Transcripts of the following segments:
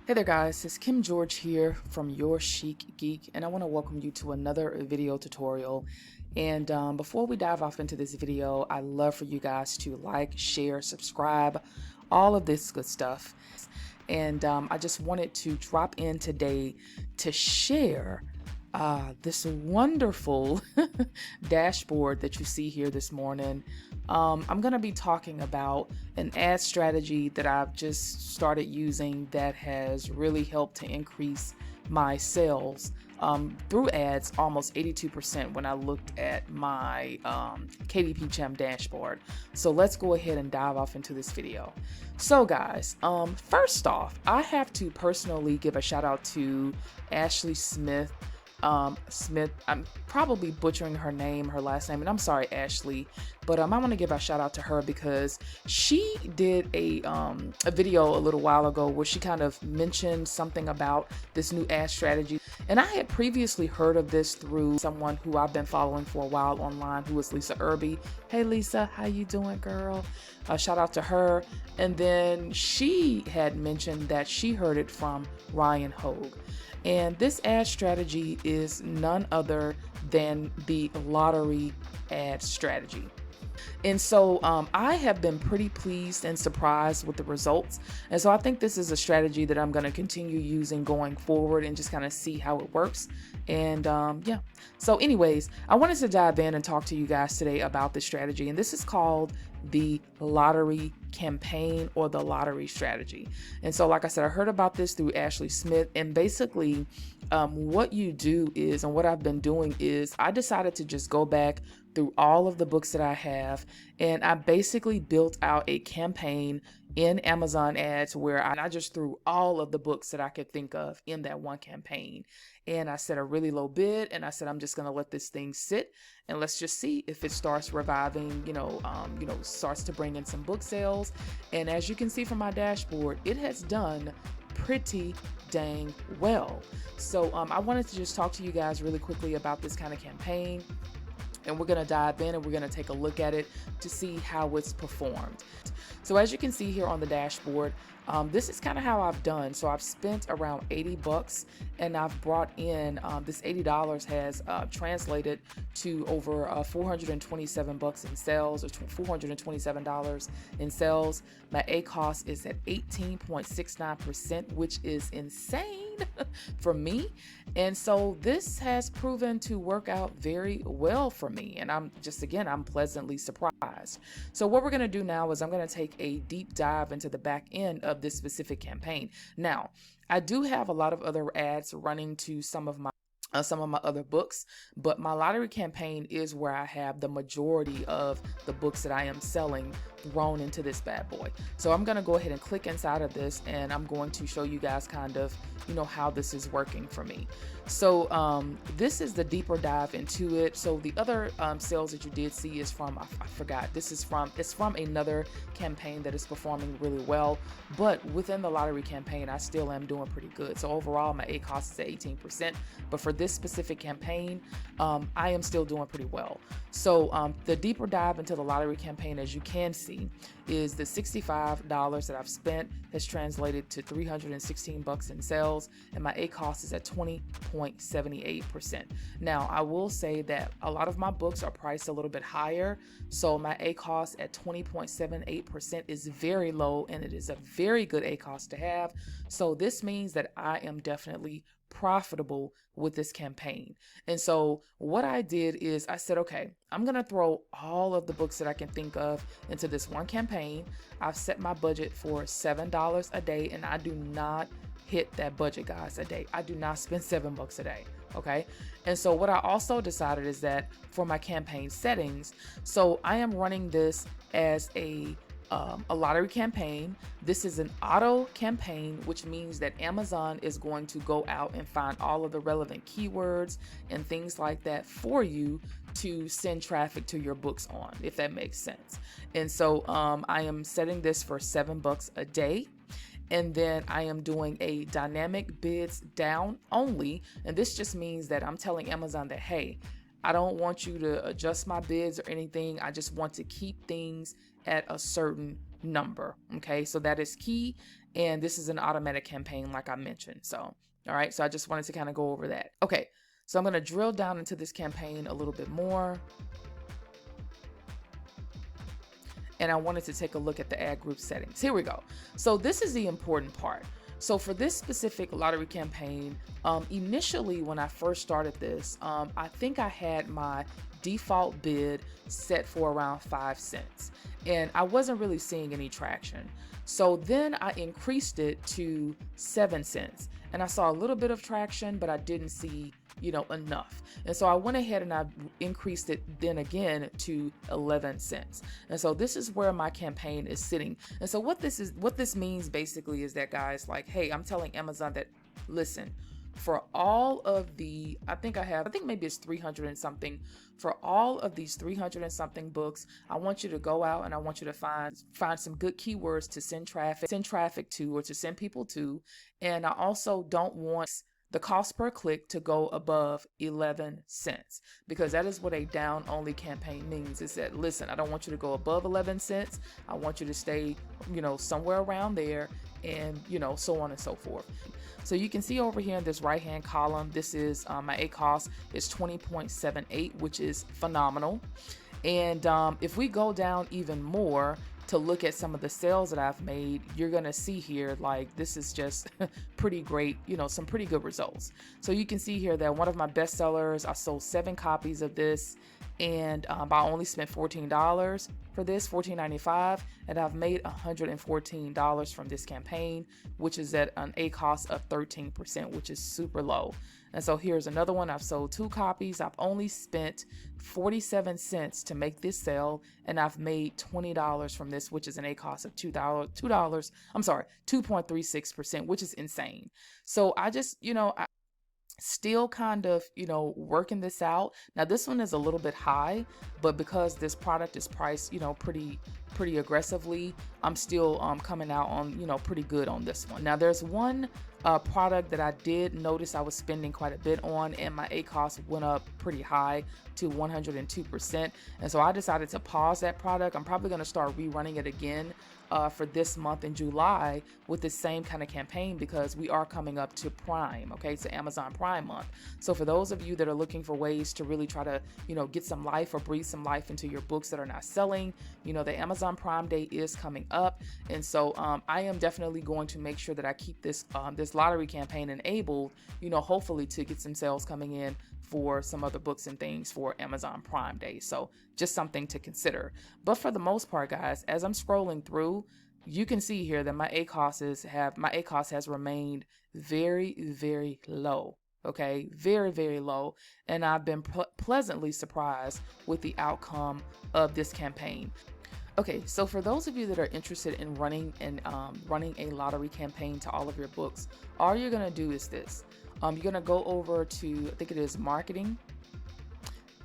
Hey there guys, it's Kim George here from Your Chic Geek, and I want to welcome you to another video tutorial. And before we dive off into this video, I'd love for you guys to like, share, subscribe, all of this good stuff. And I just wanted to drop in today to share this wonderful dashboard that you see here this morning. I'm going to be talking about an ad strategy that I've just started using that has really helped to increase my sales through ads almost 82% when I looked at my KDP Champ dashboard. So let's go ahead and dive off into this video. So guys, first off, I have to personally give a shout out to Ashley Smith. I'm probably butchering her last name, and I'm sorry, Ashley, but I want to give a shout out to her because she did a video a little while ago where she kind of mentioned something about this new ad strategy, and I had previously heard of this through someone who I've been following for a while online, who is Lisa Irby. Hey Lisa, how you doing, girl? Shout out to her. And then she had mentioned that she heard it from Ryan Hogue. And this ad strategy is none other than the lottery ad strategy. And so I have been pretty pleased and surprised with the results. And so I think this is a strategy that I'm going to continue using going forward and just kind of see how it works. And yeah. So anyways, I wanted to dive in and talk to you guys today about this strategy. And this is called the lottery campaign or the lottery strategy. And so like I said, I heard about this through Ashley Smith, and basically what you do is, and what I've been doing is, I decided to just go back through all of the books that I have, and I basically built out a campaign in Amazon ads where I just threw all of the books that I could think of in that one campaign. And I set a really low bid, and I said, I'm just going to let this thing sit and let's just see if it starts reviving, starts to bring in some book sales. And as you can see from my dashboard, it has done pretty dang well. So I wanted to just talk to you guys really quickly about this kind of campaign. And we're going to dive in and we're going to take a look at it to see how it's performed. So as you can see here on the dashboard, this is kind of how I've done. So I've spent around 80 bucks and I've brought in, this $80 has translated to over 427 bucks in sales, or $427 in sales. My ACoS is at 18.69%, which is insane for me. And so this has proven to work out very well for me. And I'm pleasantly surprised. So what we're going to do now is I'm going to take a deep dive into the back end of this specific campaign. Now, I do have a lot of other ads running to some of my other books, but my lottery campaign is where I have the majority of the books that I am selling thrown into this bad boy. So I'm going to go ahead and click inside of this, and I'm going to show you guys kind of, how this is working for me. So this is the deeper dive into it. So the other sales that you did see is from, I forgot, it's from another campaign that is performing really well, but within the lottery campaign, I still am doing pretty good. So overall, my ACoS is at 18%, but for this specific campaign, I am still doing pretty well. So the deeper dive into the lottery campaign, as you can see, is the $65 that I've spent has translated to 316 bucks in sales, and my ACoS is at 20.78%. Now, I will say that a lot of my books are priced a little bit higher, so my ACoS at 20.78% is very low, and it is a very good ACoS to have. So this means that I am definitely profitable with this campaign. And so what I did is I said, okay, I'm going to throw all of the books that I can think of into this one campaign. I've set my budget for $7 a day, and I do not hit that budget, guys, a day. I do not spend $7 a day. Okay. And so what I also decided is that for my campaign settings, so I am running this as a lottery campaign. This is an auto campaign, which means that Amazon is going to go out and find all of the relevant keywords and things like that for you to send traffic to your books on, if that makes sense. And so I am setting this for $7 a day. And then I am doing a dynamic bids down only. And this just means that I'm telling Amazon that, hey, I don't want you to adjust my bids or anything. I just want to keep things at a certain number. Okay, so that is key. And this is an automatic campaign, like I mentioned. So, all right. So I just wanted to kind of go over that. Okay. So I'm going to drill down into this campaign a little bit more. And I wanted to take a look at the ad group settings. Here we go. So this is the important part. So for this specific lottery campaign, initially when I first started this, I think I had my default bid set for around 5 cents, and I wasn't really seeing any traction. So then I increased it to 7 cents, and I saw a little bit of traction, but I didn't see, enough. And so I went ahead and I increased it then again to 11 cents. And so this is where my campaign is sitting. And so what this means basically is that, guys, like, hey, I'm telling Amazon that, listen, for all of the, I think maybe it's 300 and something, for all of these 300 and something books, I want you to go out and I want you to find some good keywords to send traffic to, or to send people to. And I also don't want the cost per click to go above 11 cents, because that is what a down only campaign means. Is that, listen, I don't want you to go above 11 cents. I want you to stay, somewhere around there, and, so on and so forth. So you can see over here in this right hand column, this is my ACoS is 20.78, which is phenomenal. And if we go down even more to look at some of the sales that I've made, you're gonna see here, like, this is just pretty great, some pretty good results. So you can see here that one of my best sellers, I sold 7 copies of this, and I only spent $14 for this, $14.95, and I've made $114 from this campaign, which is at an ACoS of 13%, which is super low. And so here's another one. I've sold 2 copies. I've only spent 47 cents to make this sale, and I've made $20 from this, which is an ACoS of $2.36%, which is insane. So I just, I still kind of, working this out. Now this one is a little bit high, but because this product is priced, pretty aggressively, I'm still coming out on, pretty good on this one. Now there's one product that I did notice I was spending quite a bit on, and my ACoS went up pretty high to 102%. And so I decided to pause that product. I'm probably going to start rerunning it again for this month in July with the same kind of campaign, because we are coming up to Prime, okay? It's Amazon Prime month. So for those of you that are looking for ways to really try to, get some life or breathe some life into your books that are not selling, the Amazon Prime Day is coming up. And so I am definitely going to make sure that I keep this lottery campaign enabled, hopefully to get some sales coming in for some other books and things for Amazon Prime Day. So just something to consider. But for the most part, guys, as I'm scrolling through, you can see here that my ACoS has remained very, very low. Okay, very, very low. And I've been pleasantly surprised with the outcome of this campaign. Okay, so for those of you that are interested in running a lottery campaign to all of your books, all you're gonna do is this. You're gonna go over to, I think it is marketing,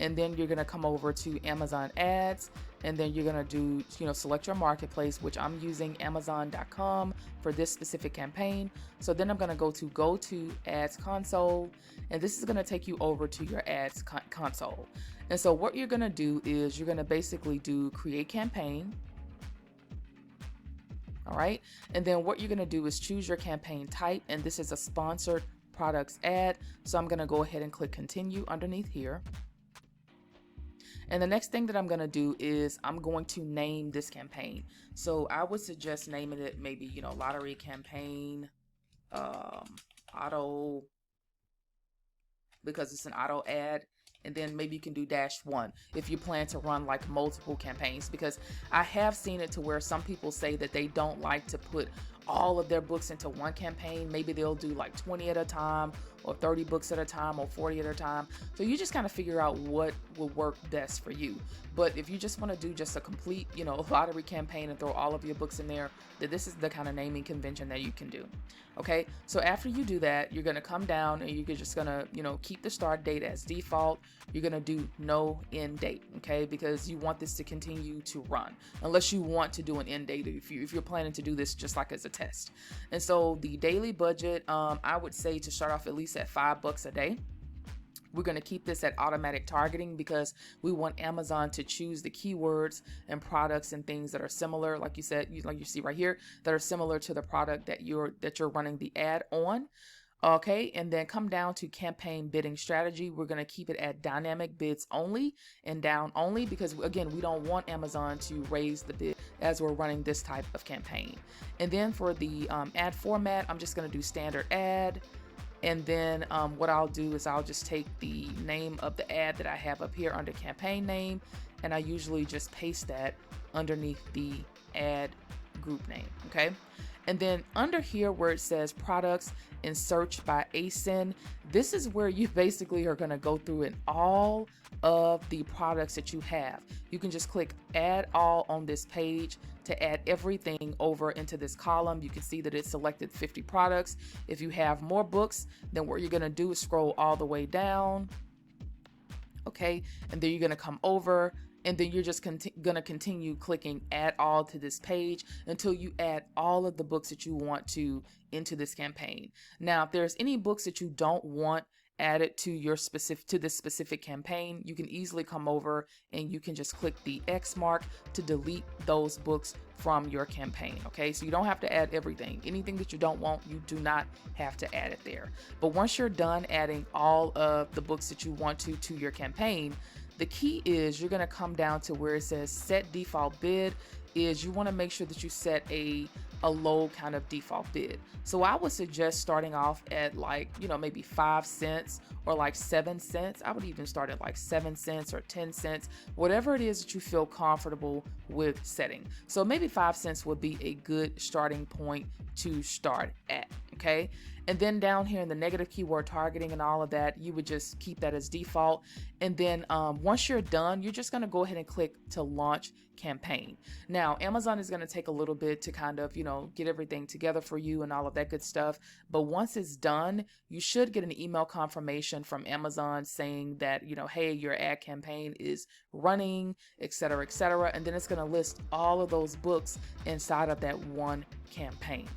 and then you're gonna come over to Amazon ads, and then you're gonna do, select your marketplace, which I'm using Amazon.com for this specific campaign. So then I'm gonna go to ads console, and this is gonna take you over to your ads console. And so what you're gonna do is you're gonna basically do create campaign. All right, and then what you're gonna do is choose your campaign type, and this is a sponsored products ad. So I'm gonna go ahead and click continue underneath here. And the next thing that I'm gonna do is I'm going to name this campaign. So I would suggest naming it maybe, lottery campaign, auto, because it's an auto ad. And then maybe you can do -1 if you plan to run like multiple campaigns, because I have seen it to where some people say that they don't like to put all of their books into one campaign. Maybe they'll do like 20 at a time, or 30 books at a time, or 40 at a time. So you just kind of figure out what will work best for you. But if you just want to do just a complete, lottery campaign and throw all of your books in there, then this is the kind of naming convention that you can do. Okay, so after you do that, you're going to come down and you're just going to, keep the start date as default. You're going to do no end date, okay, because you want this to continue to run unless you want to do an end date if you're planning to do this just like as a test. And so the daily budget, I would say to start off at least at $5 a day. We're going to keep this at automatic targeting because we want Amazon to choose the keywords and products and things that are similar, like you said, like you see right here, that are similar to the product that you're running the ad on. Okay, and then come down to campaign bidding strategy. We're going to keep it at dynamic bids only and down only because, again, we don't want Amazon to raise the bid as we're running this type of campaign. And then for the ad format, I'm just going to do standard ad. And then what I'll do is I'll just take the name of the ad that I have up here under campaign name, and I usually just paste that underneath the ad group name, okay? And then under here where it says products and search by ASIN, this is where you basically are going to go through in all of the products that you have. You can just click add all on this page to add everything over into this column. You can see that it selected 50 products. If you have more books, then what you're going to do is scroll all the way down. Okay, and then you're going to come over, and then you're just going to continue clicking add all to this page until you add all of the books that you want to into this campaign. Now, if there's any books that you don't want added to this specific campaign, you can easily come over and you can just click the X mark to delete those books from your campaign. Okay, so you don't have to add everything. Anything that you don't want, you do not have to add it there. But once you're done adding all of the books that you want to your campaign, the key is you're going to come down to where it says set default bid. Is you want to make sure that you set a low kind of default bid. So I would suggest starting off at like, maybe 5 cents or like 7 cents. I would even start at like 7 cents or 10 cents, whatever it is that you feel comfortable with setting. So maybe 5 cents would be a good starting point to start at. Okay. And then down here in the negative keyword targeting and all of that, you would just keep that as default. And then once you're done, you're just going to go ahead and click to launch campaign. Now, Amazon is going to take a little bit to kind of, get everything together for you and all of that good stuff. But once it's done, you should get an email confirmation from Amazon saying that, hey, your ad campaign is running, et cetera, et cetera. And then it's going to list all of those books inside of that one campaign.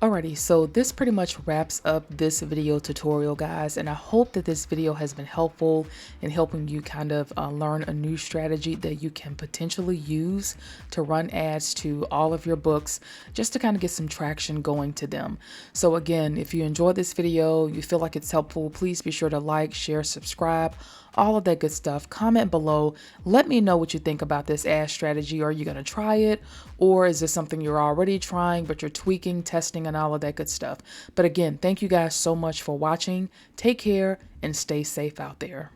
Alrighty, so this pretty much wraps up this video tutorial, guys, and I hope that this video has been helpful in helping you kind of learn a new strategy that you can potentially use to run ads to all of your books just to kind of get some traction going to them. So again, if you enjoyed this video, you feel like it's helpful, please be sure to like, share, subscribe, all of that good stuff. Comment below. Let me know what you think about this ad strategy. Are you going to try it? Or is this something you're already trying, but you're tweaking, testing, and all of that good stuff? But again, thank you guys so much for watching. Take care and stay safe out there.